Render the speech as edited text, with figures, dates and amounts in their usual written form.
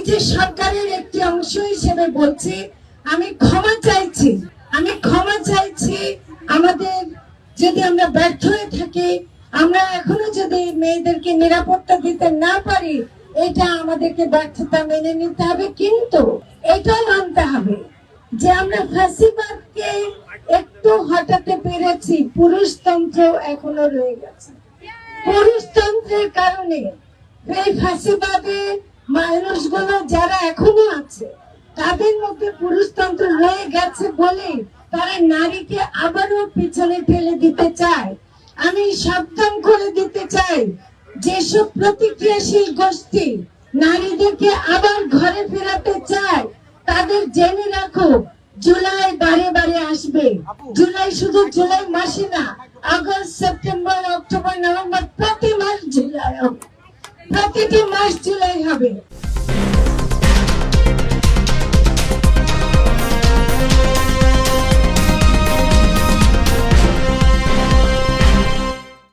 যে সরকারের একটি অংশ হিসেবে বলছি, আমি ক্ষমা চাইছি আমাদের যদি আমরা ব্যর্থ হয়ে থাকি, আমরা এখনো যদি মেয়েদেরকে নিরাপত্তা দিতে না পারি, এটা আমাদেরকে ব্যর্থতা মেনে নিতে হবে। কিন্তু এটাও মানতে হবে যে আমরা ফ্যাসিবাদকে একটু হটাতে পেরেছি, পুরুষতন্ত্র এখনো রয়ে গেছে। পুরুষতন্ত্রের কারণে এই ফ্যাসিবাদে মানুষগুলো যারা এখনো আছে তাদের মধ্যে পুরুষতন্ত্র রয়ে গেছে বলে তারা নারীকে আবারও পিছনে ঠেলে দিতে চায়। আমি সাবধান করে দিতে চাই, যেসব প্রতিক্রিয়াশীল গোষ্ঠী নারীদেরকে আবার ঘরে ফেরাতে চায় তাদের জেনে রাখো, জুলাই বারে বারে আসবে। জুলাই শুধু জুলাই মাসে না, আগস্ট, সেপ্টেম্বর, অক্টোবর, নভেম্বর, প্রতি মাস জুলাই হবে, প্রতিটি মাস জুলাই হবে।